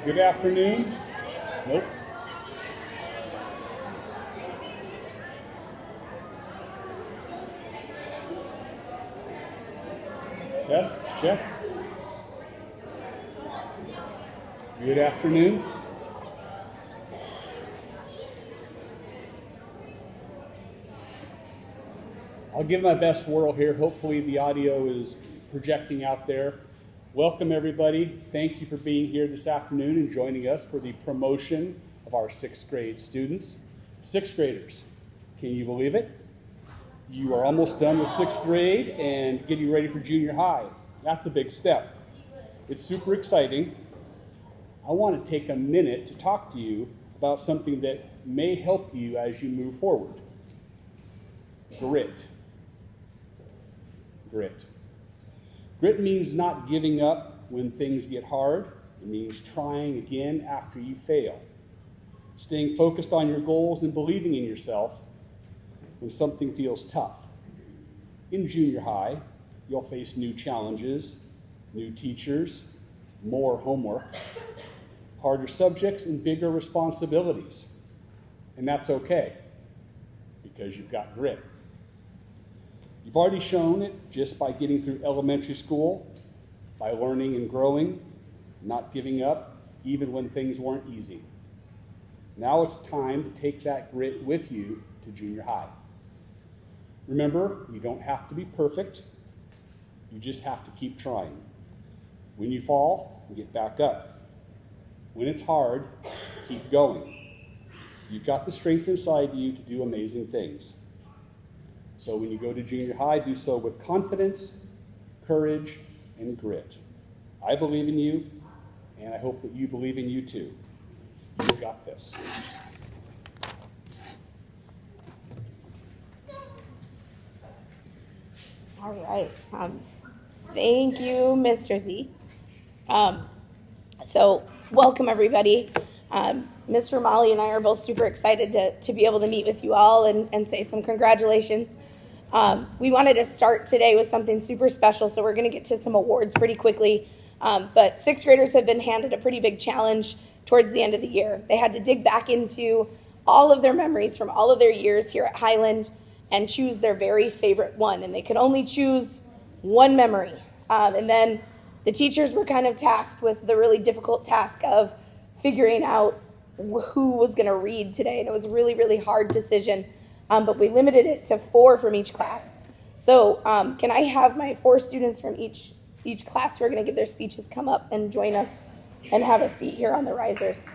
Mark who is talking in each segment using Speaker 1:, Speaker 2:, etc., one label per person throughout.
Speaker 1: Good afternoon. Nope. Test, check. Good afternoon. I'll give my best whirl here. Hopefully the audio is projecting out there. Welcome everybody. Thank you for being here this afternoon and joining us for the promotion of our 6th grade students. 6th graders, can you believe it? You are almost done with 6th grade and getting ready for junior high. That's a big step. It's super exciting. I want to take a minute to talk to you about something that may help you as you move forward. Grit. Grit. Grit means not giving up when things get hard. It means trying again after you fail. Staying focused on your goals and believing in yourself when something feels tough. In junior high, you'll face new challenges, new teachers, more homework, harder subjects, and bigger responsibilities. And that's okay, because you've got grit. You've already shown it just by getting through elementary school, by learning and growing, not giving up, even when things weren't easy. Now it's time to take that grit with you to junior high. Remember, you don't have to be perfect. You just have to keep trying. When you fall, get back up. When it's hard, keep going. You've got the strength inside you to do amazing things. So when you go to junior high, do so with confidence, courage, and grit. I believe in you, and I hope that you believe in you too. You've got this.
Speaker 2: All right. Thank you, Mr. Z. So welcome, everybody. Mr. Molly and I are both super excited to be able to meet with you all and say some congratulations. We wanted to start today with something super special, so we're going to get to some awards pretty quickly. But 6th graders have been handed a pretty big challenge towards the end of the year. They had to dig back into all of their memories from all of their years here at Highland and choose their very favorite one. And they could only choose one memory. And then the teachers were kind of tasked with the really difficult task of figuring out who was going to read today. And it was a really, really hard decision. But we limited it to 4 from each class. So can I have my 4 students from each class who are going to give their speeches come up and join us and have a seat here on the risers.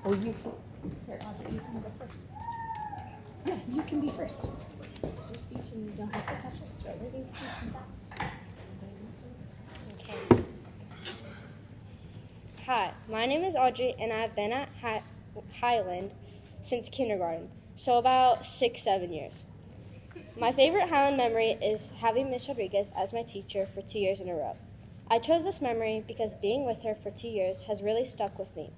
Speaker 2: Oh, you can. Here, Audrey, you can go first. Yeah, you can be first. It's your speech and you don't have to touch it. It's right where they speak.
Speaker 3: Okay. Hi, my name is Audrey, and I've been at Highland since kindergarten, so about 6-7 years. My favorite Highland memory is having Miss Rodriguez as my teacher for 2 years in a row. I chose this memory because being with her for 2 years has really stuck with me.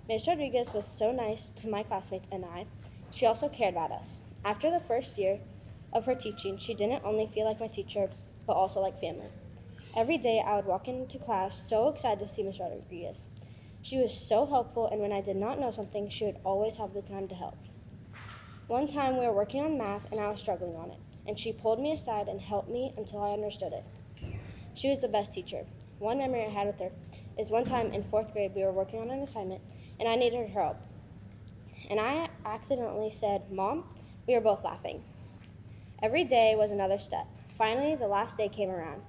Speaker 3: Miss Rodriguez was so nice to my classmates and I. She also cared about us. After the first year of her teaching, she didn't only feel like my teacher, but also like family. Every day I would walk into class so excited to see Miss Rodriguez. She was so helpful, and when I did not know something, she would always have the time to help. One time we were working on math and I was struggling on it, and she pulled me aside and helped me until I understood it. She was the best teacher. One memory I had with her is one time in 4th grade we were working on an assignment and I needed her help. And I accidentally said, "Mom." We were both laughing. Every day was another step. Finally, the last day came around.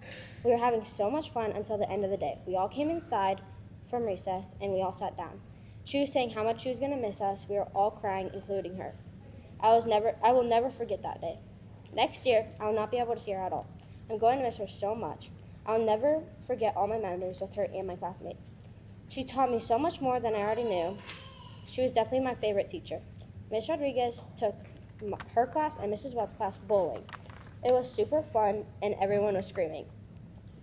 Speaker 3: We were having so much fun until the end of the day. We all came inside from recess and we all sat down. She was saying how much she was going to miss us. We were all crying, including her. I will never forget that day. Next year, I will not be able to see her at all. I'm going to miss her so much. I'll never forget all my memories with her and my classmates. She taught me so much more than I already knew. She was definitely my favorite teacher. Miss Rodriguez took her class and Mrs. Watt's class bowling. It was super fun and everyone was screaming.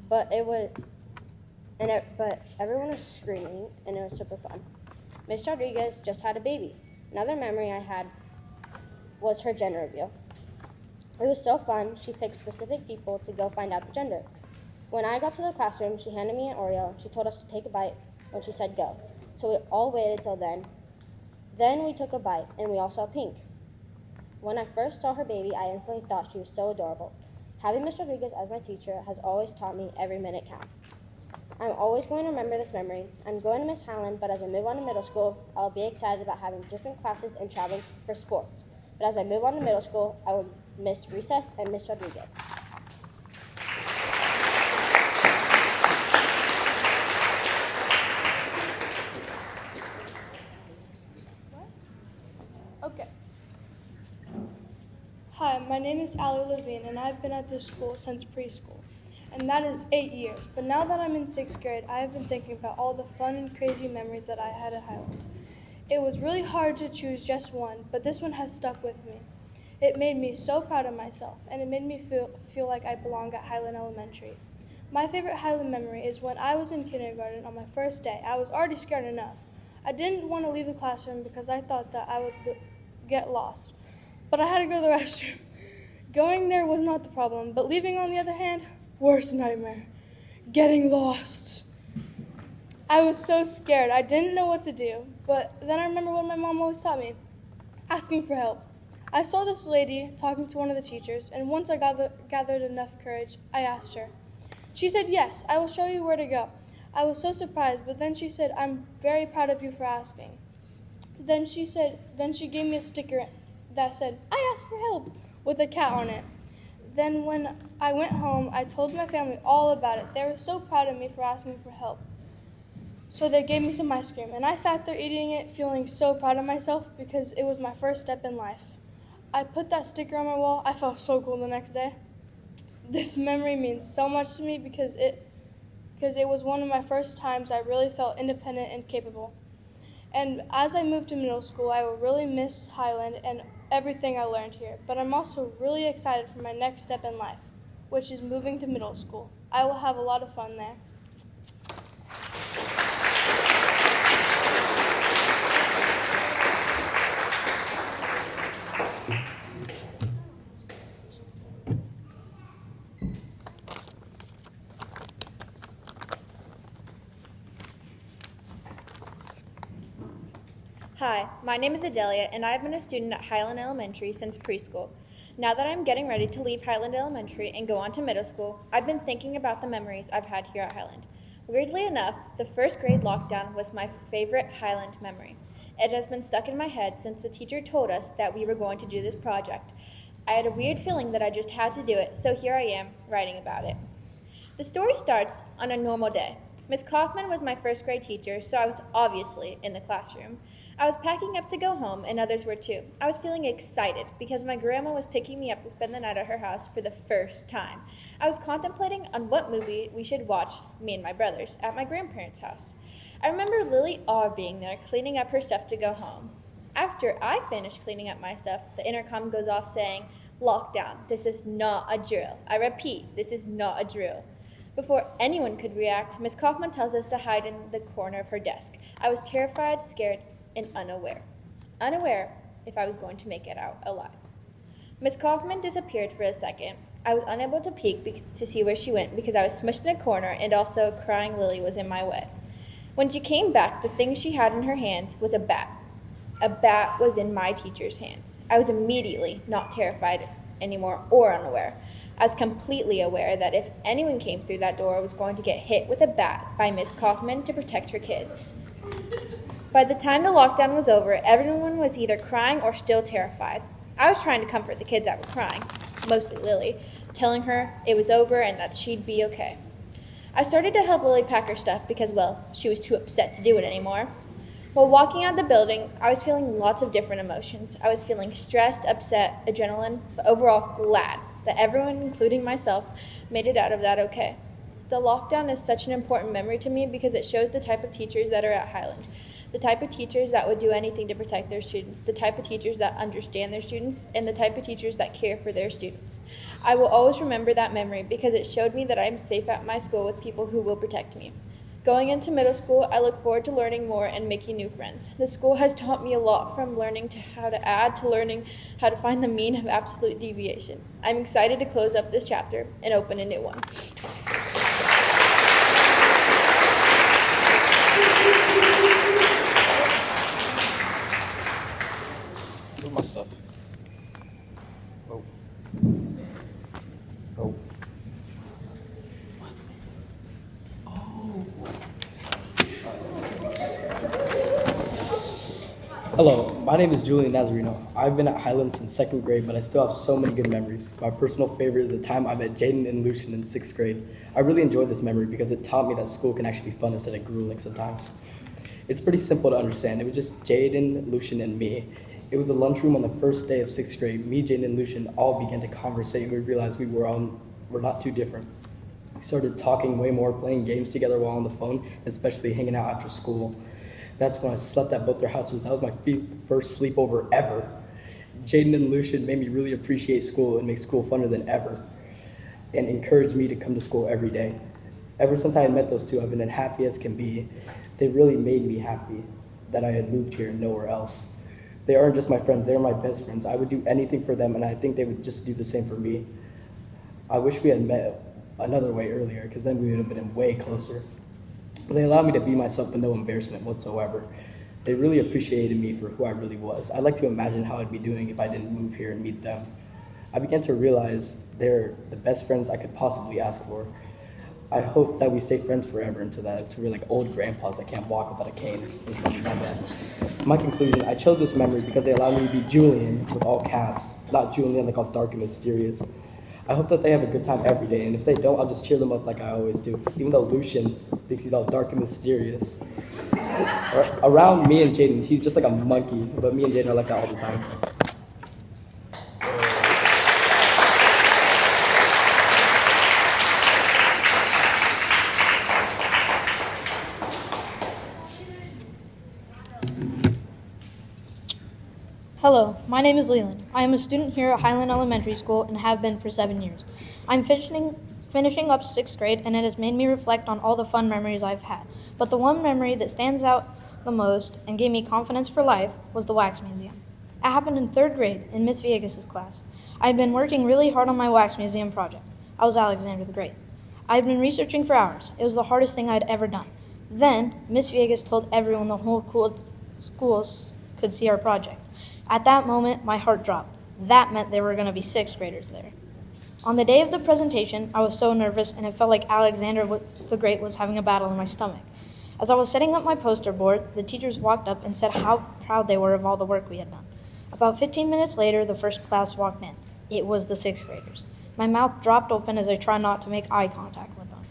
Speaker 3: But it was but everyone was screaming, and it was super fun. Miss Rodriguez just had a baby. Another memory I had was her gender reveal. It was so fun. She picked specific people to go find out the gender. When I got to the classroom, she handed me an Oreo. She told us to take a bite when she said go. So we all waited till then. Then we took a bite, and we all saw pink. When I first saw her baby, I instantly thought she was so adorable. Having Miss Rodriguez as my teacher has always taught me every minute counts. I'm always going to remember this memory. I'm going to miss Highland, but as I move on to middle school, I'll be excited about having different classes and traveling for sports. But as I move on to middle school, I will miss recess and Miss Rodriguez.
Speaker 4: Okay. Hi, my name is Allie Levine, and I've been at this school since preschool, and that is 8 years. But now that I'm in 6th grade, I have been thinking about all the fun and crazy memories that I had at Highland. It was really hard to choose just one, but this one has stuck with me. It made me so proud of myself, and it made me feel like I belong at Highland Elementary. My favorite Highland memory is when I was in kindergarten on my first day. I was already scared enough. I didn't want to leave the classroom because I thought that I would get lost, but I had to go to the restroom. Going there was not the problem, but leaving, on the other hand, worst nightmare. Getting lost. I was so scared. I didn't know what to do, but then I remember what my mom always taught me, asking for help. I saw this lady talking to one of the teachers, and once I gathered enough courage, I asked her. She said, "Yes, I will show you where to go." I was so surprised, but then she said, "I'm very proud of you for asking." Then she gave me a sticker that said, "I asked for help," with a cat on it. Then when I went home, I told my family all about it. They were so proud of me for asking for help. So they gave me some ice cream, and I sat there eating it, feeling so proud of myself because it was my first step in life. I put that sticker on my wall. I felt so cool the next day. This memory means so much to me because it was one of my first times I really felt independent and capable. And as I move to middle school, I will really miss Highland and everything I learned here. But I'm also really excited for my next step in life, which is moving to middle school. I will have a lot of fun there.
Speaker 5: Hi, my name is Adelia, and I've been a student at Highland Elementary since preschool. Now that I'm getting ready to leave Highland Elementary and go on to middle school, I've been thinking about the memories I've had here at Highland. Weirdly enough, the first grade lockdown was my favorite Highland memory. It has been stuck in my head since the teacher told us that we were going to do this project. I had a weird feeling that I just had to do it, so here I am, writing about it. The story starts on a normal day. Miss Kaufman was my first grade teacher, so I was obviously in the classroom. I was packing up to go home, and others were too. I was feeling excited because my grandma was picking me up to spend the night at her house for the first time. I was contemplating on what movie we should watch, me and my brothers, at my grandparents' house. I remember Lily R being there, cleaning up her stuff to go home. After I finished cleaning up my stuff, the intercom goes off saying, "Lockdown, this is not a drill. I repeat, this is not a drill." Before anyone could react, Miss Kaufman tells us to hide in the corner of her desk. I was terrified, scared, and unaware if I was going to make it out alive. Miss Kaufman disappeared for a second. I was unable to peek to see where she went because I was smushed in a corner, and also crying Lily was in my way. When she came back, the thing she had in her hands was a bat. A bat was in my teacher's hands. I was immediately not terrified anymore or unaware. I was completely aware that if anyone came through that door, I was going to get hit with a bat by Miss Kaufman to protect her kids. By the time the lockdown was over, everyone was either crying or still terrified. I was trying to comfort the kids that were crying, mostly Lily, telling her it was over and that she'd be okay. I started to help Lily pack her stuff because, well, she was too upset to do it anymore. While walking out the building, I was feeling lots of different emotions. I was feeling stressed, upset, adrenaline, but overall glad that everyone, including myself, made it out of that okay. The lockdown is such an important memory to me because it shows the type of teachers that are at Highland. The type of teachers that would do anything to protect their students, the type of teachers that understand their students, and the type of teachers that care for their students. I will always remember that memory because it showed me that I am safe at my school with people who will protect me. Going into middle school, I look forward to learning more and making new friends. The school has taught me a lot, from learning how to add to learning how to find the mean of absolute deviation. I'm excited to close up this chapter and open a new one.
Speaker 6: Where's my stuff? Oh. Oh. Hello, my name is Julian Nazarino. I've been at Highland since second grade, but I still have so many good memories. My personal favorite is the time I met Jaden and Lucian in sixth grade. I really enjoyed this memory because it taught me that school can actually be fun instead of grueling sometimes. It's pretty simple to understand. It was just Jaden, Lucian, and me. It was the lunchroom on the first day of sixth grade. Me, Jaden, and Lucian all began to conversate, and we realized we're not too different. We started talking way more, playing games together while on the phone, especially hanging out after school. That's when I slept at both their houses. That was my first sleepover ever. Jaden and Lucian made me really appreciate school and make school funner than ever, and encouraged me to come to school every day. Ever since I had met those two, I've been as happy as can be. They really made me happy that I had moved here and nowhere else. They aren't just my friends, they're my best friends. I would do anything for them, and I think they would just do the same for me. I wish we had met another way earlier, because then we would have been way closer. They allowed me to be myself with no embarrassment whatsoever. They really appreciated me for who I really was. I'd like to imagine how I'd be doing if I didn't move here and meet them. I began to realize they're the best friends I could possibly ask for. I hope that we stay friends forever until that. So we're like old grandpas that can't walk without a cane or something like that. My conclusion, I chose this memory because they allowed me to be Julian with all caps, not Julian like all dark and mysterious. I hope that they have a good time every day, and if they don't, I'll just cheer them up like I always do, even though Lucian thinks he's all dark and mysterious. Around me and Jaden, he's just like a monkey, but me and Jaden are like that all the time.
Speaker 7: Hello, my name is Leland. I am a student here at Highland Elementary School and have been for 7 years. I'm finishing up 6th grade, and it has made me reflect on all the fun memories I've had. But the one memory that stands out the most and gave me confidence for life was the Wax Museum. It happened in 3rd grade in Miss Viegas' class. I had been working really hard on my Wax Museum project. I was Alexander the Great. I had been researching for hours. It was the hardest thing I'd ever done. Then, Miss Viegas told everyone the whole schools could see our project. At that moment, my heart dropped. That meant there were going to be 6th graders there. On the day of the presentation, I was so nervous, and it felt like Alexander the Great was having a battle in my stomach. As I was setting up my poster board, the teachers walked up and said how proud they were of all the work we had done. About 15 minutes later, the first class walked in. It was the 6th graders. My mouth dropped open as I tried not to make eye contact with them.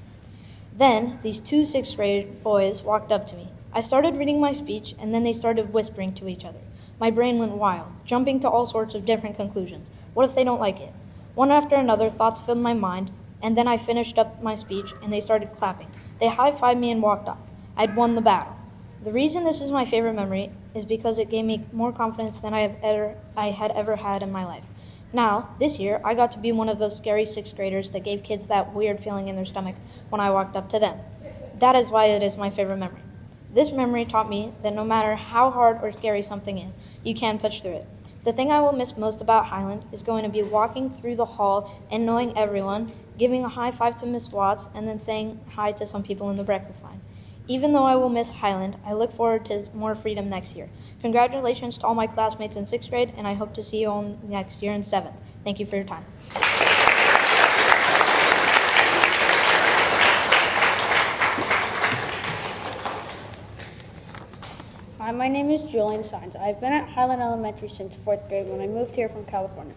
Speaker 7: Then, these 2 6th grade boys walked up to me. I started reading my speech, and then they started whispering to each other. My brain went wild, jumping to all sorts of different conclusions. What if they don't like it? One after another, thoughts filled my mind, and then I finished up my speech, and they started clapping. They high-fived me and walked off. I'd won the battle. The reason this is my favorite memory is because it gave me more confidence than I had ever had in my life. Now, this year, I got to be one of those scary 6th graders that gave kids that weird feeling in their stomach when I walked up to them. That is why it is my favorite memory. This memory taught me that no matter how hard or scary something is, you can push through it. The thing I will miss most about Highland is going to be walking through the hall and knowing everyone, giving a high five to Miss Watts, and then saying hi to some people in the breakfast line. Even though I will miss Highland, I look forward to more freedom next year. Congratulations to all my classmates in 6th grade, and I hope to see you all next year in 7th. Thank you for your time.
Speaker 8: Hi, my name is Julian Sines. I've been at Highland Elementary since 4th grade when I moved here from California.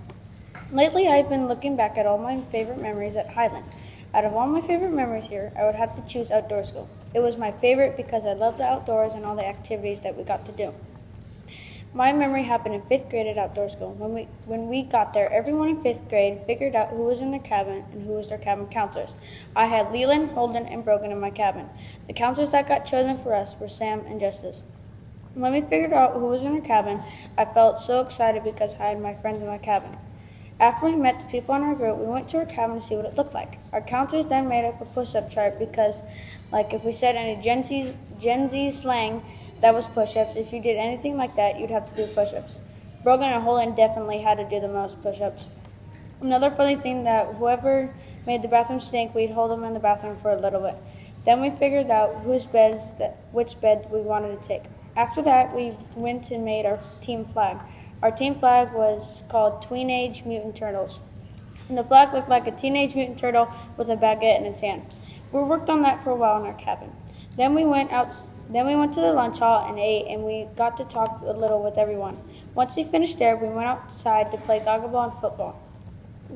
Speaker 8: Lately, I've been looking back at all my favorite memories at Highland. Out of all my favorite memories here, I would have to choose outdoor school. It was my favorite because I love the outdoors and all the activities that we got to do. My memory happened in 5th grade at outdoor school. When we got there, everyone in 5th grade figured out who was in their cabin and who was their cabin counselors. I had Leland, Holden, and Brogan in my cabin. The counselors that got chosen for us were Sam and Justice. When we figured out who was in our cabin, I felt so excited because I had my friends in my cabin. After we met the people in our group, we went to our cabin to see what it looked like. Our counselors then made up a push-up chart because, like, if we said any Gen Z slang, that was push-ups. If you did anything like that, you'd have to do push-ups. Brogan and Holland definitely had to do the most push-ups. Another funny thing that whoever made the bathroom stink, we'd hold them in the bathroom for a little bit. Then we figured out which bed we wanted to take. After that, we went and made our team flag. Our team flag was called Tweenage Mutant Turtles. And the flag looked like a teenage mutant turtle with a baguette in its hand. We worked on that for a while in our cabin. Then we went to the lunch hall and ate, and we got to talk a little with everyone. Once we finished there, we went outside to play goggle ball and football.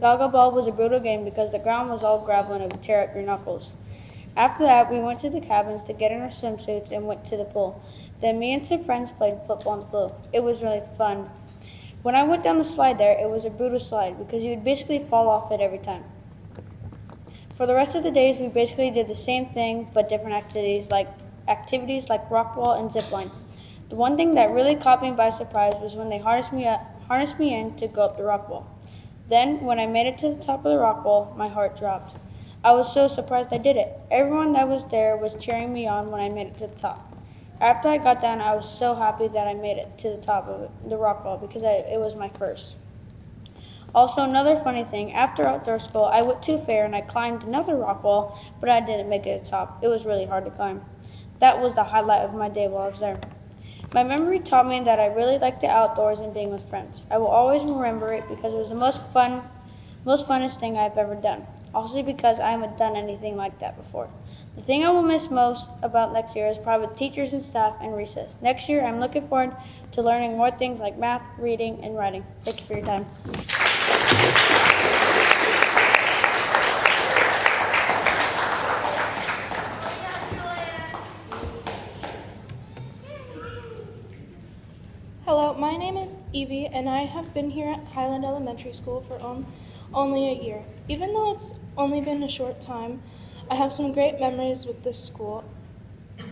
Speaker 8: Goggle ball was a brutal game because the ground was all gravel and it would tear up your knuckles. After that, we went to the cabins to get in our swimsuits and went to the pool. Then me and some friends played football in the pool. It was really fun. When I went down the slide there, it was a brutal slide because you would basically fall off it every time. For the rest of the days, we basically did the same thing but different activities like rock wall and zip line. The one thing that really caught me by surprise was when they harnessed me in to go up the rock wall. Then, when I made it to the top of the rock wall, my heart dropped. I was so surprised I did it. Everyone that was there was cheering me on when I made it to the top. After I got down, I was so happy that I made it to the top of the rock wall because it was my first. Also, another funny thing, after outdoor school, I went to a fair and I climbed another rock wall, but I didn't make it to the top. It was really hard to climb. That was the highlight of my day while I was there. My memory taught me that I really like the outdoors and being with friends. I will always remember it because it was the most funnest thing I've ever done. Also because I haven't done anything like that before. The thing I will miss most about next year is probably teachers and staff and recess. Next year, I'm looking forward to learning more things like math, reading, and writing. Thank you for your time.
Speaker 9: Hello, my name is Evie, and I have been here at Highland Elementary School for only a year. Even though it's only been a short time, I have some great memories with this school.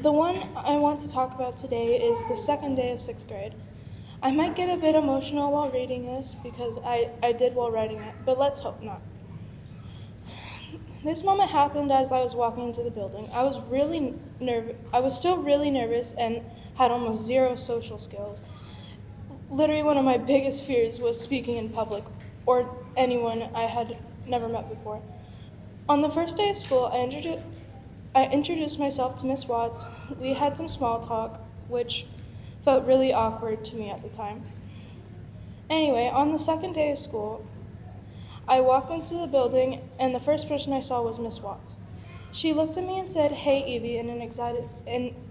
Speaker 9: The one I want to talk about today is the second day of 6th grade. I might get a bit emotional while reading this because I did while writing it, but let's hope not. This moment happened as I was walking into the building. I was still really nervous and had almost zero social skills. Literally one of my biggest fears was speaking in public or anyone I had never met before. On the first day of school, I introduced myself to Miss Watts. We had some small talk, which felt really awkward to me at the time. Anyway, on the second day of school, I walked into the building and the first person I saw was Miss Watts. She looked at me and said, "Hey, Evie," in an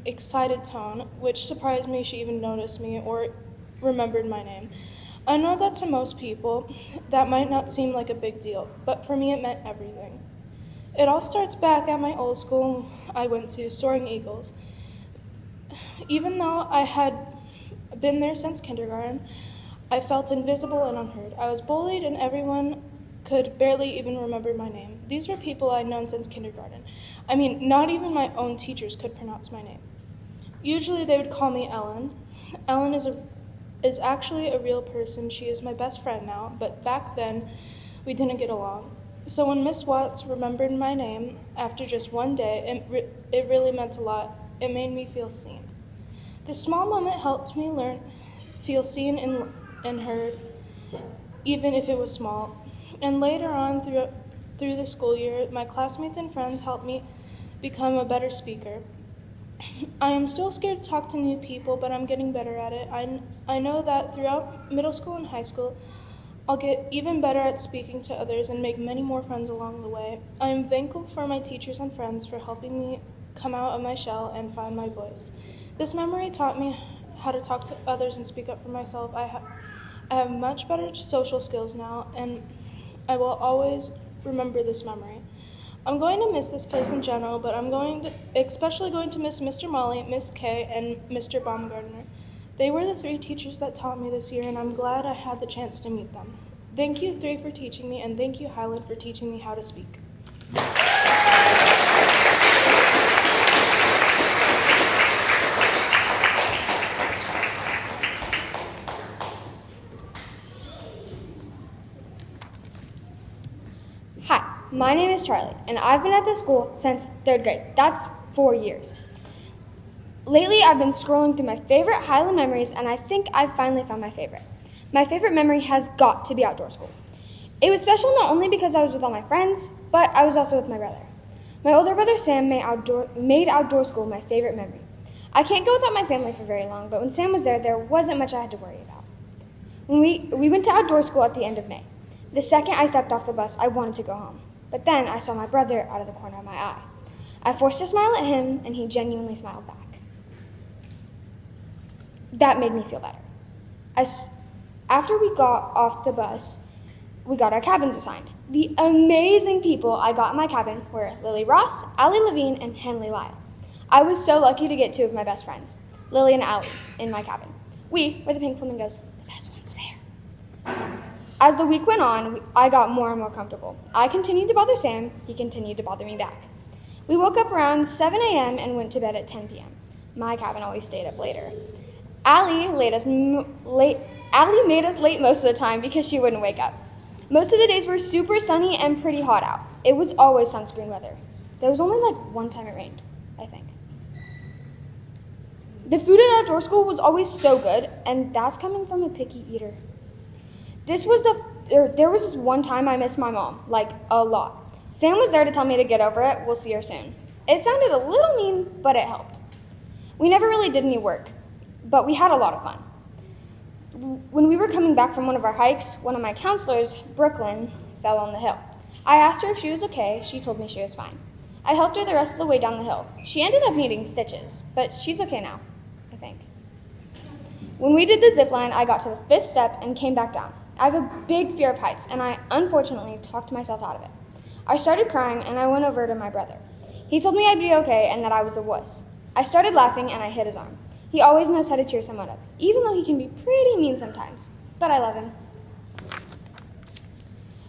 Speaker 9: excited tone, which surprised me she even noticed me or remembered my name. I know that to most people, that might not seem like a big deal, but for me it meant everything. It all starts back at my old school I went to, Soaring Eagles. Even though I had been there since kindergarten, I felt invisible and unheard. I was bullied and everyone could barely even remember my name. These were people I'd known since kindergarten. I mean, not even my own teachers could pronounce my name. Usually they would call me Ellen. Ellen is actually a real person. She is my best friend now, but back then we didn't get along. So when Miss Watts remembered my name after just one day, it really meant a lot. It made me feel seen. This small moment helped me feel seen and heard, even if it was small. And later on through the school year, my classmates and friends helped me become a better speaker. I am still scared to talk to new people, but I'm getting better at it. I know that throughout middle school and high school, I'll get even better at speaking to others and make many more friends along the way. I am thankful for my teachers and friends for helping me come out of my shell and find my voice. This memory taught me how to talk to others and speak up for myself. I have much better social skills now, and I will always remember this memory. I'm going to miss this place in general, but I'm especially going to miss Mr. Molly, Miss Kay, and Mr. Baumgartner. They were the 3 teachers that taught me this year, and I'm glad I had the chance to meet them. Thank you, 3, for teaching me, and thank you, Highland, for teaching me how to speak.
Speaker 3: Hi, my name is Charlie, and I've been at this school since 3rd grade. That's 4 years. Lately, I've been scrolling through my favorite Highland memories, and I think I've finally found my favorite. My favorite memory has got to be outdoor school. It was special not only because I was with all my friends, but I was also with my brother. My older brother Sam made outdoor school my favorite memory. I can't go without my family for very long, but when Sam was there wasn't much I had to worry about. When we went to outdoor school at the end of May. The second I stepped off the bus, I wanted to go home. But then I saw my brother out of the corner of my eye. I forced a smile at him, and he genuinely smiled back. That made me feel better. After we got off the bus, we got our cabins assigned. The amazing people I got in my cabin were Lily Ross, Allie Levine, and Henley Lyle. I was so lucky to get 2 of my best friends, Lily and Allie, in my cabin. We were the pink flamingos, the best ones there. As the week went on, I got more and more comfortable. I continued to bother Sam, he continued to bother me back. We woke up around 7 a.m. and went to bed at 10 p.m. My cabin always stayed up later. Allie made us late most of the time because she wouldn't wake up. Most of the days were super sunny and pretty hot out. It was always sunscreen weather. There was only one time it rained, I think. The food at outdoor school was always so good, and that's coming from a picky eater. There was this one time I missed my mom, a lot. Sam was there to tell me to get over it. We'll see her soon. It sounded a little mean, but it helped. We never really did any work, but we had a lot of fun. When we were coming back from one of our hikes, one of my counselors, Brooklyn, fell on the hill. I asked her if she was okay. She told me she was fine. I helped her the rest of the way down the hill. She ended up needing stitches, but she's okay now, I think. When we did the zip line, I got to the 5th step and came back down. I have a big fear of heights, and I unfortunately talked myself out of it. I started crying, and I went over to my brother. He told me I'd be okay and that I was a wuss. I started laughing, and I hit his arm. He always knows how to cheer someone up, even though he can be pretty mean sometimes. But I love him.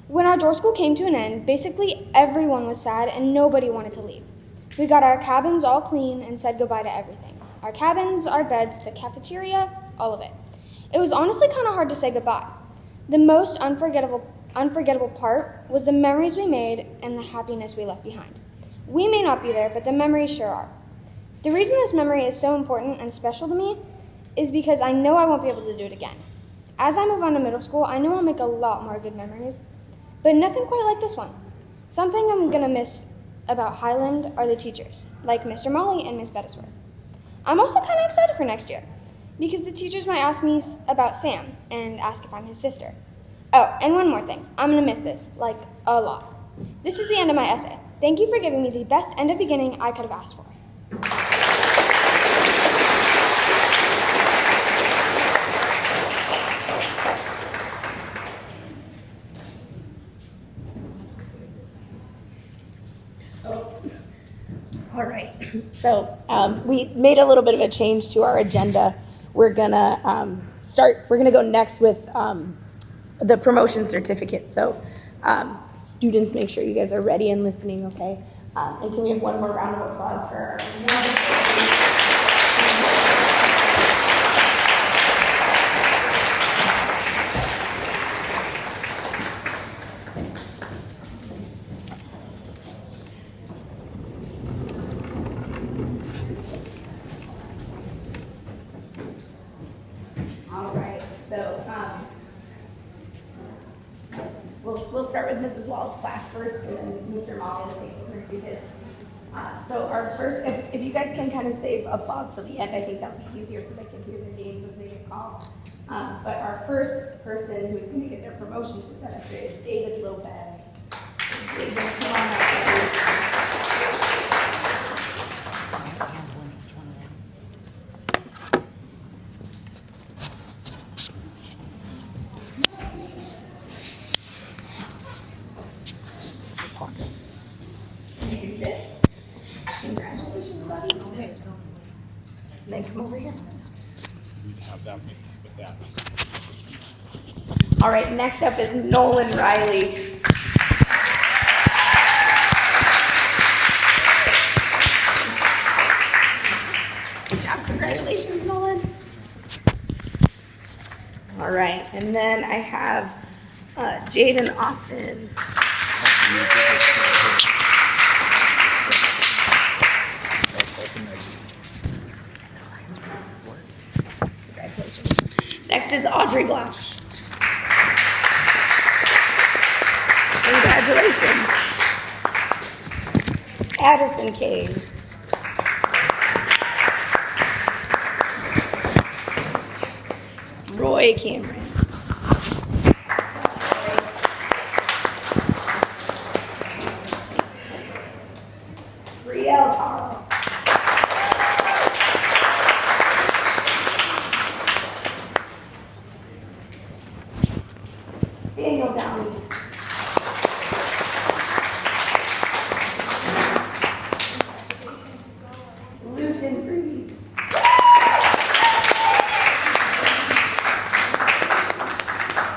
Speaker 3: When outdoor school came to an end, basically everyone was sad and nobody wanted to leave. We got our cabins all clean and said goodbye to everything. Our cabins, our beds, the cafeteria, all of it. It was honestly kind of hard to say goodbye. The most unforgettable part was the memories we made and the happiness we left behind. We may not be there, but the memories sure are. The reason this memory is so important and special to me is because I know I won't be able to do it again. As I move on to middle school, I know I'll make a lot more good memories, but nothing quite like this one. Something I'm going to miss about Highland are the teachers, like Mr. Molly and Miss Bettisworth. I'm also kind of excited for next year, because the teachers might ask me about Sam and ask if I'm his sister. Oh, and one more thing. I'm going to miss this, a lot. This is the end of my essay. Thank you for giving me the best end of beginning I could have asked for.
Speaker 2: All right, so we made a little bit of a change to our agenda. We're gonna go next with the promotion certificate. So students, make sure you guys are ready and listening, okay? And can we have one more round of applause for our All right, so we'll start with Mrs. Wall's class first, and then Mr. Molly will take over and do his. So our first, if you guys can kind of save applause to the end, I think that would be easier so they can hear their names as they get called. But our first person who's going to get their promotion to set up here is David Lopez. David, come on up. Congratulations, buddy. Okay. Then come over here.
Speaker 1: We have that with that.
Speaker 2: All right, next up is Nolan Riley. Good job. Congratulations, Nolan. All right, and then I have Jaden Austin. Next is Audrey Blash. Congratulations. Addison Kane. Roy Cameron. Brielle Carl. Daniel Downey. Lucian Freed.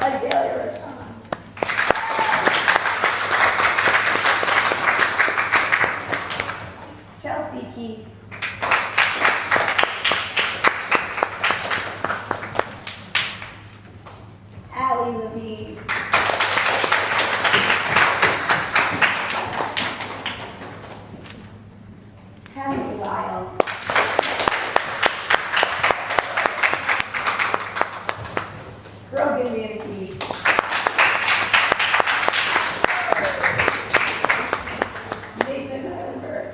Speaker 2: Adelia Rashawn. Chelsea Key. Allie Levine. Henry Lyle. Brogan Manatee. Nathan Hillenberg.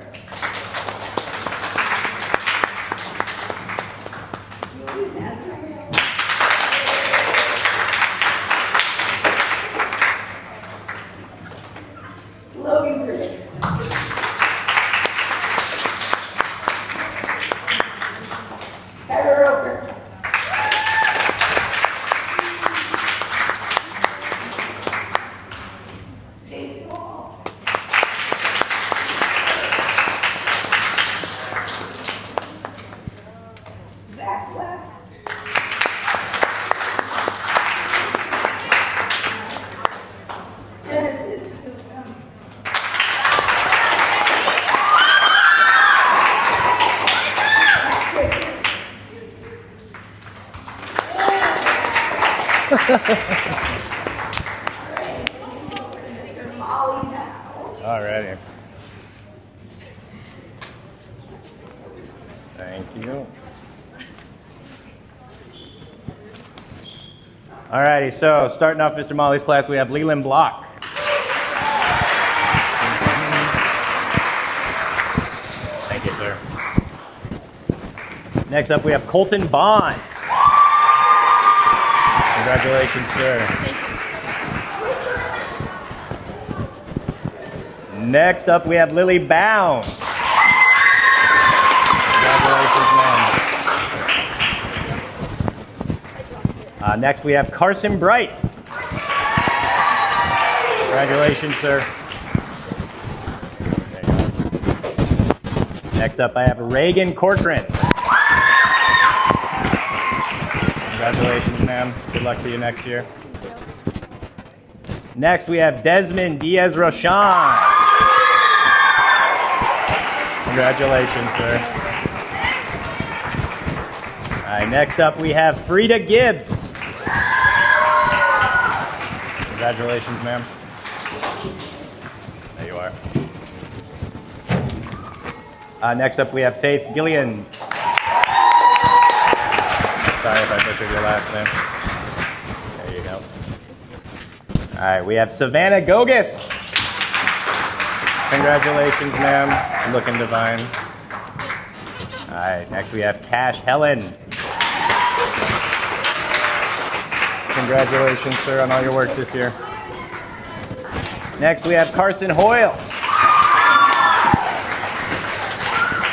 Speaker 2: Julie Nazareth. Logan Critic. Kyra Roper. Jason Wall. Zach West. Genesis Newcomb. Patrick. Mr. Molly now.
Speaker 10: Alrighty. Thank you. Alrighty, so starting off Mr. Molly's class, we have Leland Block. Thank you, sir. Next up, we have Colton Bond. Congratulations, sir. Next up, we have Lily Bound. Congratulations, ma'am. Next, we have Carson Bright. Congratulations, sir. There you go. Next up, I have Reagan Corcoran. Congratulations, ma'am. Good luck to you next year. Next, we have Desmond Diaz-Roshan. Congratulations, sir. All right, next up, we have Frida Gibbs. Congratulations, ma'am. There you are. Next up, we have Faith Gillian. Sorry if I butchered your last name. There you go. All right, we have Savannah Gogus. Congratulations, ma'am. Looking divine. All right, next we have Cash Helen. Congratulations, sir, on all your work this year. Next we have Carson Hoyle.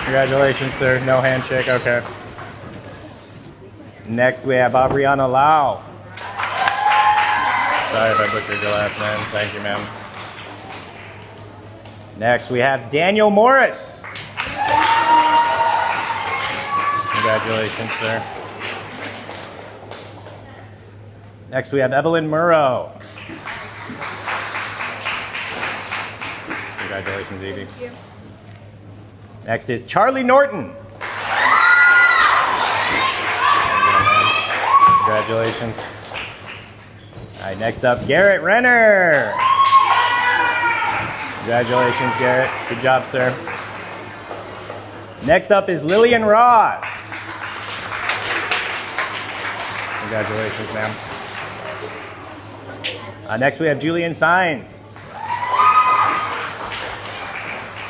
Speaker 10: Congratulations, sir. No handshake, okay. Next we have Aubriana Lau. Sorry if I butchered your last name. Thank you, ma'am. Next we have Daniel Morris. Congratulations, sir. Next we have Evelyn Murrow. Congratulations, Evie. Thank you. Next is Charlie Norton. Congratulations. All right, next up, Garrett Renner. Congratulations, Garrett. Good job, sir. Next up is Lillian Ross. Congratulations, ma'am. Next we have Julian Sines.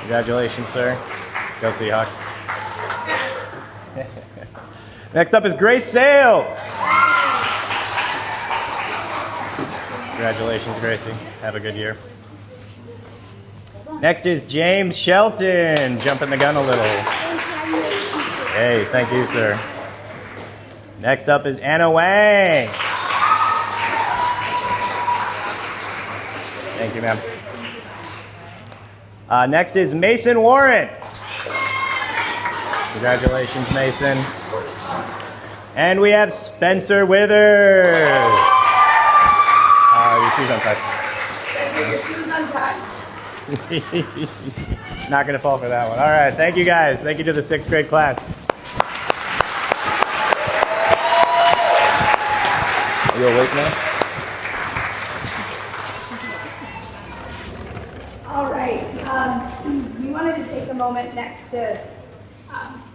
Speaker 10: Congratulations, sir. Go Seahawks. Next up is Grace Sales. Congratulations, Gracie. Have a good year. Next is James Shelton. Jumping the gun a little. Hey, thank you, sir. Next up is Anna Wang. Thank you, ma'am. Next is Mason Warren. Congratulations, Mason. And we have Spencer Withers. Your shoes untied.
Speaker 2: Your shoes untied.
Speaker 10: Not going to fall for that one. All right, thank you guys. Thank you to the 6th grade class. Are you awake now?
Speaker 2: All right. We wanted to take a moment next to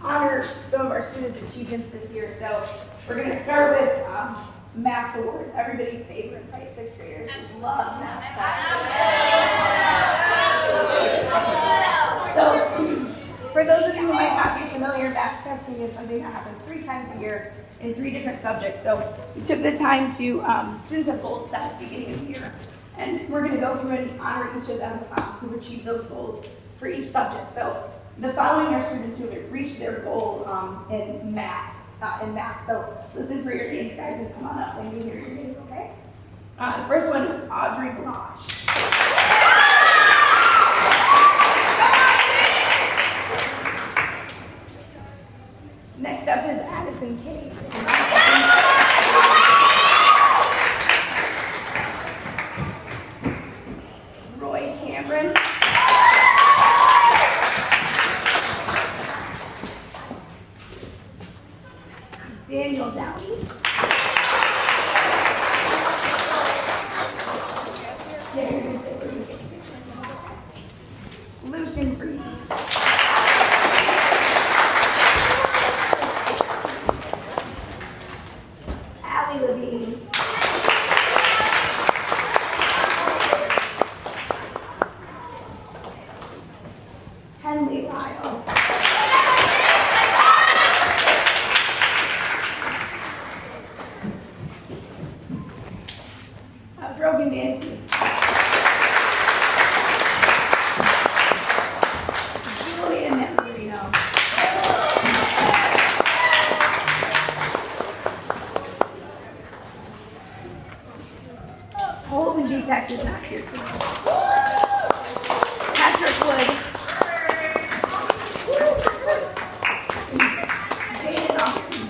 Speaker 2: honor some of our students' achievements this year. So we're going to start with Maths Award, everybody's favorite, right? 6th graders love math tests. So for those of you who might not be familiar, math testing is something that happens 3 times a year in 3 different subjects. So we took the time to, students have goals set at the beginning of the year. And we're going to go through and honor each of them who've achieved those goals for each subject. So the following are students who have reached their goal in math. So listen for your names, guys, and come on up when you hear your name, okay? The first one is Audrey Blanche. Next up is Addison Kane. Roy Cameron. Daniel Downey. Lucian Freed. Allie Levine. Henley Lyle. Brogan Manke. Julian Manzarino. Holden B-Tech is not here today. Patrick Wood. Jaden Austin.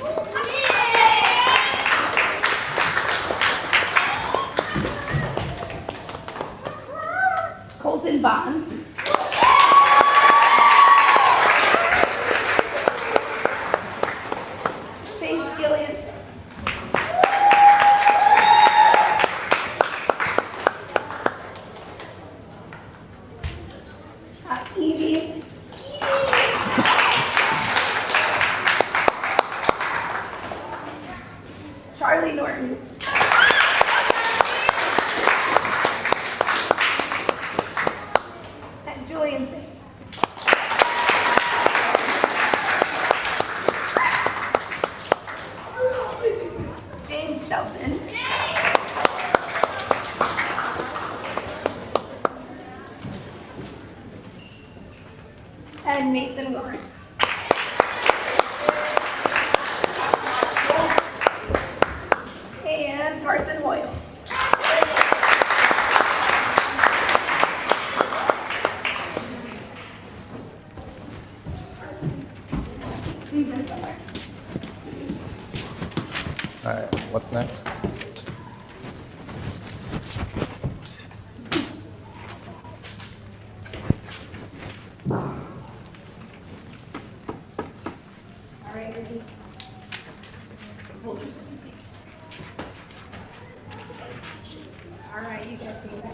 Speaker 2: Colton Bonds. Faith Gillian. Evie. Charlie Norton. And Julian Singh. James Shelton. And Mason Warren. And Carson Hoyle. Squeeze in somewhere.
Speaker 10: All right, what's next?
Speaker 2: All right, ready? Hold your seat. All right, you guys see that.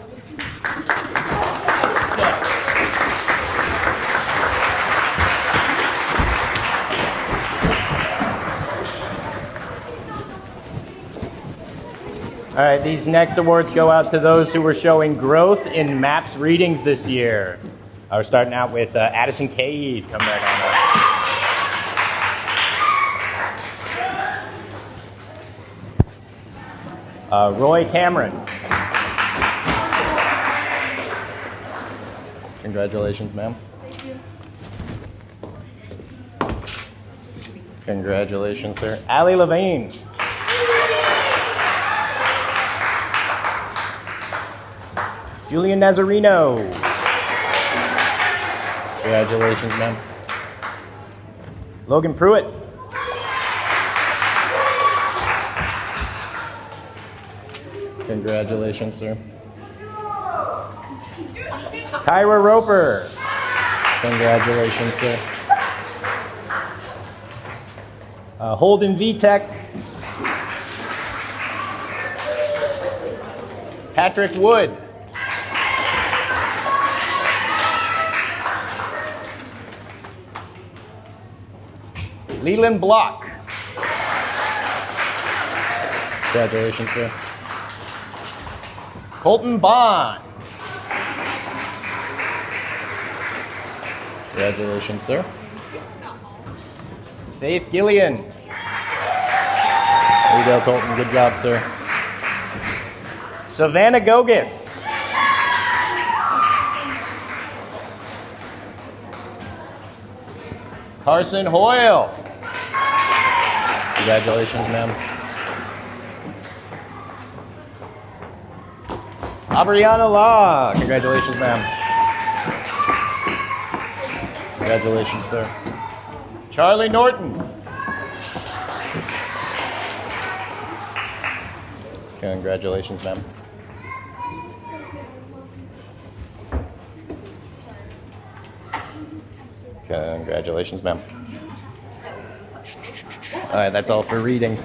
Speaker 10: All right, these next awards go out to those who were showing growth in MAPS readings this year. We're starting out with Addison Cade. Come back on up. Roy Cameron. Congratulations, ma'am.
Speaker 9: Thank you.
Speaker 10: Congratulations, sir. Allie Levine. Julian Nazarino. Congratulations, ma'am. Logan Pruitt. Congratulations, sir. Kyra Roper. Congratulations, sir. Holden Vitek. Patrick Wood. Leland Block. Congratulations, sir. Colton Bond. Congratulations, sir. Faith Gillian. There you go, Colton. Good job, sir. Savannah Gogus. Carson Hoyle. Congratulations, ma'am. Aubriana Law. Congratulations, ma'am. Congratulations, sir. Charlie Norton. Congratulations, ma'am. Congratulations, ma'am. All right, that's all for reading.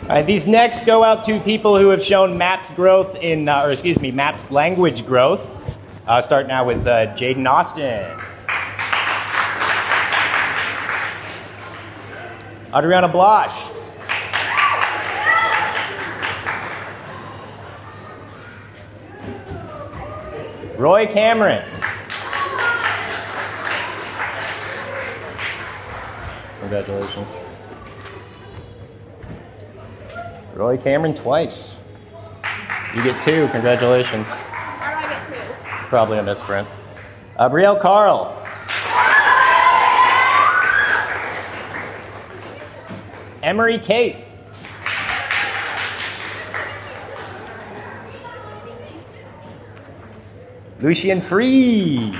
Speaker 10: All right, these next go out to people who have shown MAPS growth MAPS language growth. Start now with Jaden Austin. Adriana Blasch. Roy Cameron. Congratulations. Roy Cameron twice. You get 2. Congratulations.
Speaker 5: How do I get 2?
Speaker 10: Probably a misprint. Brielle Carl. Emery Case. Lucian Free.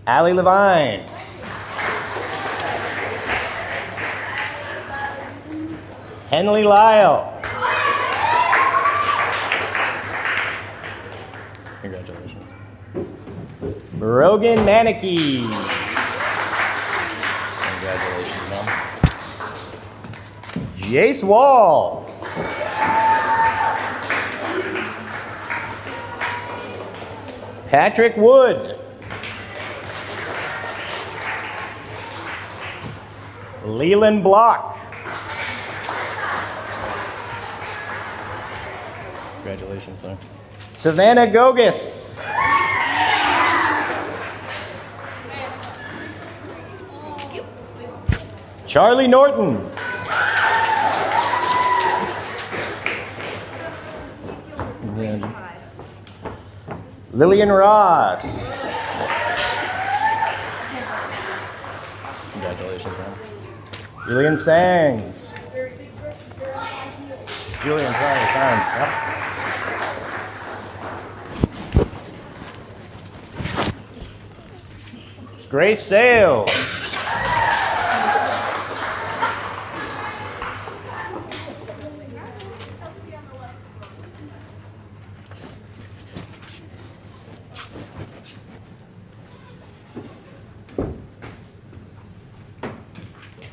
Speaker 10: Allie Levine. Henley Lyle. Congratulations. Rogan Manicky. Congratulations, Mom. Jace Wall. Patrick Wood. Leland Block. Congratulations, sir. Savannah Gogus. Charlie Norton. Lillian Ross. Congratulations, man. Julian Sangs. Julian, sorry, Sangs. Yep. Grace Sales.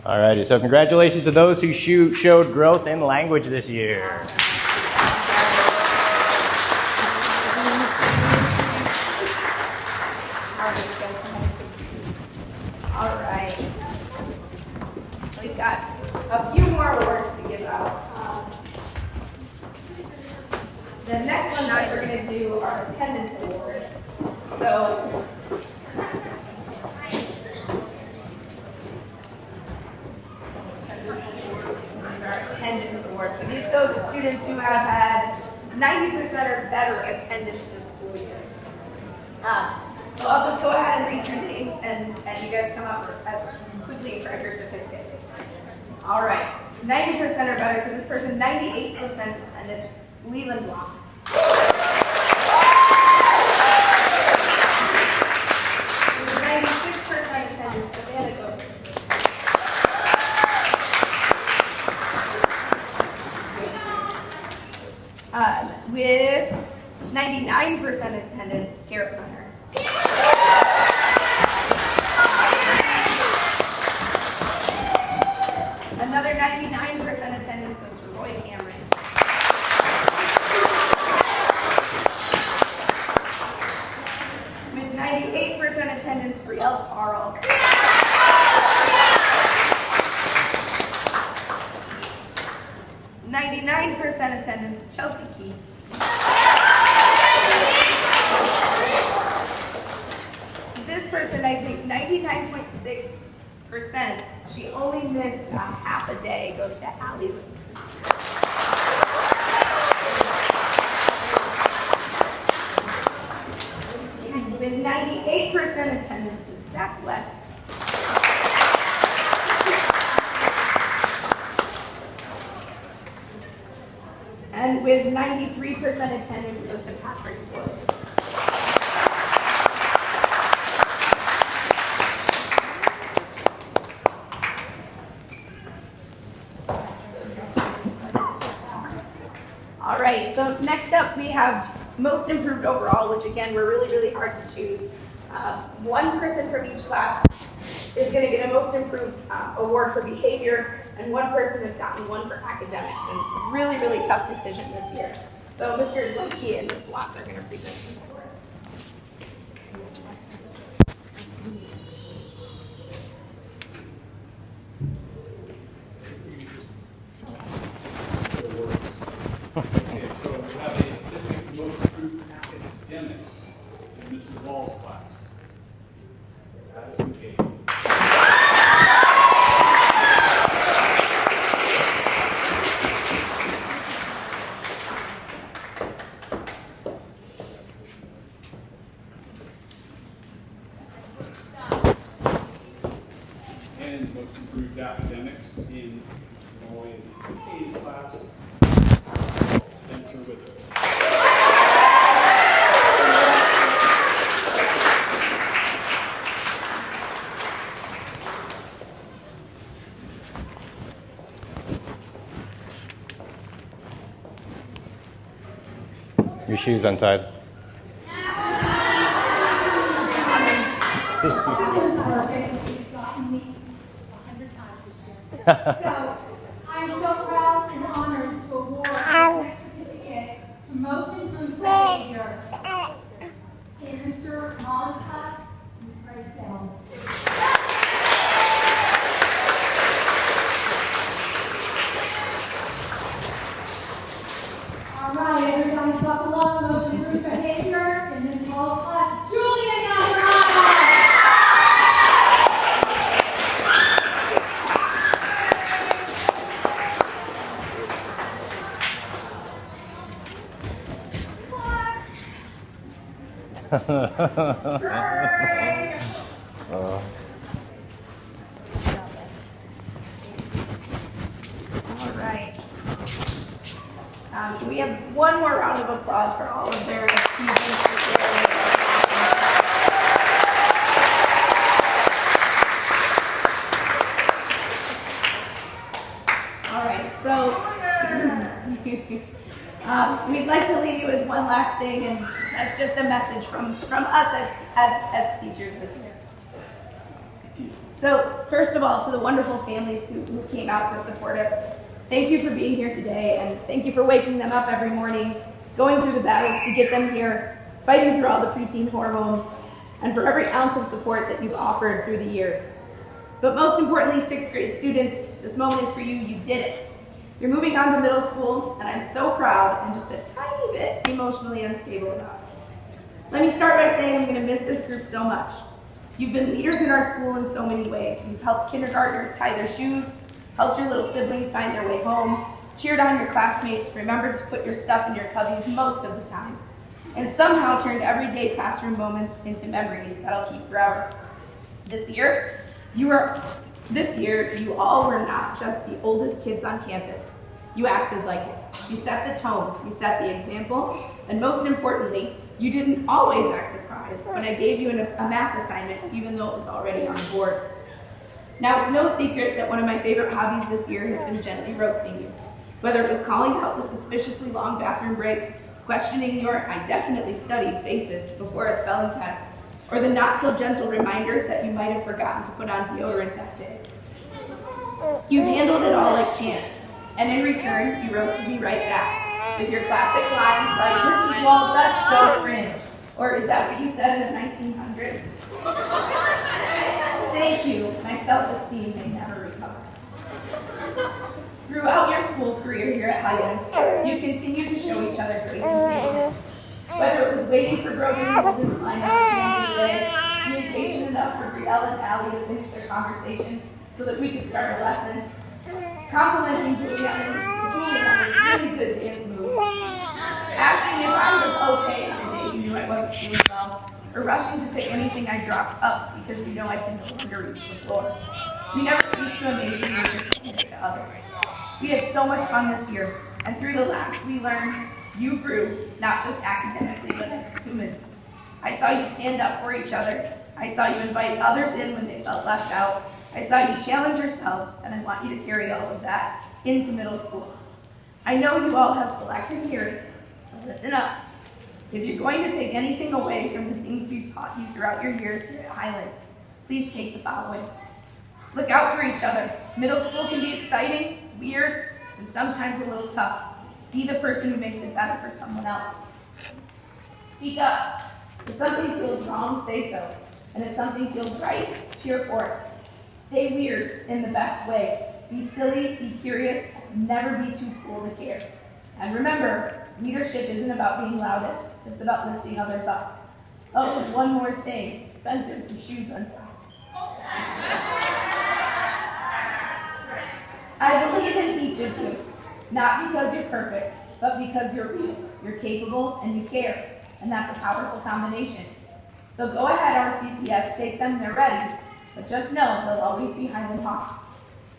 Speaker 10: All righty, so congratulations to those who showed growth in language this year.
Speaker 2: All right. We've got a few more awards to give out. The next one that we're going to do are attendance awards. So, our attendance awards. So these go to students who have had 90% or better attendance this school year. So I'll just go ahead and read your names, and you guys come up as quickly and grab your certificates. All right, 90% or better. So this person, 98% attendance, Leland Block. 96% attendance, Savannah Gomes. With 99% attendance, Garrett Hunter. Another 99% attendance goes for Roy Cameron. With 98% attendance, Brielle Carl. .99% attendance, Chelsea Key. This person, I think 99.6%, she only missed a half a day, goes to Allie Lee. With 98% attendance is Zach West. And with 93% attendance goes to Patrick Floyd. All right, so next up we have most improved overall, which again, we're really hard to choose. One person from each class is going to get a most improved award for behavior, and one person has gotten one for academics, and really tough decision this year. So Mr. Zlotke and Ms. Watts are going to present these for us.
Speaker 1: Okay, so we have a certificate for most improved academics in Mrs. Wall's class. Addison Kate. And most improved academics in Molly's Kate's class, Spencer Withers.
Speaker 10: Your shoes untied.
Speaker 11: So I'm so proud and honored to award this next certificate to most improved behavior in Mr. Molly's class, Ms. Grace Sales. All right, everybody buckle up. Most improved behavior in Ms. Hall's class, Julia Nazareth.
Speaker 2: All right. We have one more round of applause for all of their achievements this year. All right, so we'd like to leave you with one last thing, and that's just a message from us as teachers this year. So first of all, to the wonderful families who came out to support us, thank you for being here today, and thank you for waking them up every morning, going through the battles to get them here, fighting through all the preteen hormones, and for every ounce of support that you've offered through the years. But most importantly, 6th grade students, this moment is for you. You did it. You're moving on to middle school, and I'm so proud and just a tiny bit emotionally unstable about it. Let me start by saying I'm going to miss this group so much. You've been leaders in our school in so many ways. You've helped kindergartners tie their shoes, helped your little siblings find their way home, cheered on your classmates, remembered to put your stuff in your cubbies most of the time, and somehow turned everyday classroom moments into memories that'll keep forever. This year, you all were not just the oldest kids on campus. You acted like it. You set the tone, you set the example, and most importantly, you didn't always act surprised when I gave you a math assignment, even though it was already on the board. Now, it's no secret that one of my favorite hobbies this year has been gently roasting you. Whether it was calling out the suspiciously long bathroom breaks, questioning your "I definitely studied" faces before a spelling test, or the not-so-gentle reminders that you might have forgotten to put on deodorant that day. You've handled it all like champs, and in return, you roasted me right back, with your classic lines like, "Mrs. Wall, that's so cringe," or "Is that what you said in the 1900s?" Thank you, my self-esteem may never recover. Throughout your school career here at Highland, you continue to show each other grace and patience. Whether it was waiting for Grogan and Holden to line up at the end of the day, being patient enough for Brielle and Allie to finish their conversation so that we could start a lesson, complimenting Juliana's really good dance moves, asking if I was okay on a day you knew I wasn't feeling well, or rushing to pick anything I dropped up because you know I can no longer reach the floor. You never cease to amaze me with your kindness to others. We had so much fun this year, and through the laughs we learned, you grew, not just academically, but as humans. I saw you stand up for each other. I saw you invite others in when they felt left out. I saw you challenge yourselves, and I want you to carry all of that into middle school. I know you all have selective hearing, so listen up. If you're going to take anything away from the things we've taught you throughout your years here at Highland, please take the following. Look out for each other. Middle school can be exciting, weird, and sometimes a little tough. Be the person who makes it better for someone else. Speak up. If something feels wrong, say so. And if something feels right, cheer for it. Stay weird in the best way. Be silly, be curious, never be too cool to care. And remember, leadership isn't about being loudest, it's about lifting others up. Oh, and one more thing. Spencer, your shoes untied. I believe in each of you, not because you're perfect, but because you're real, you're capable, and you care. And that's a powerful combination. So go ahead, RCCS, take them, they're ready. But just know they'll always be Highland Hawks.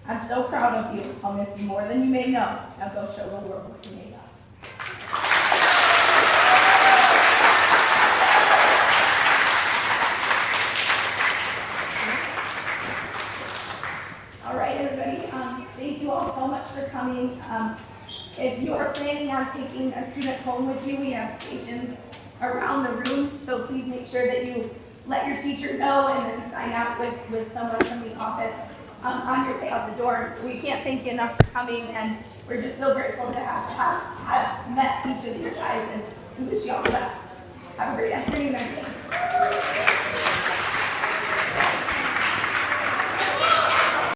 Speaker 2: I'm so proud of you. I'll miss you more than you may know. Now go show the world what you're made of. All right, everybody. Thank you all so much for coming. If you are planning on taking a student home with you, we have stations around the room, so please make sure that you let your teacher know and then sign out with someone from the office on your way out the door. We can't thank you enough for coming, and we're just so grateful to have met each of you guys, and we wish you all the best. Have a great afternoon, everybody.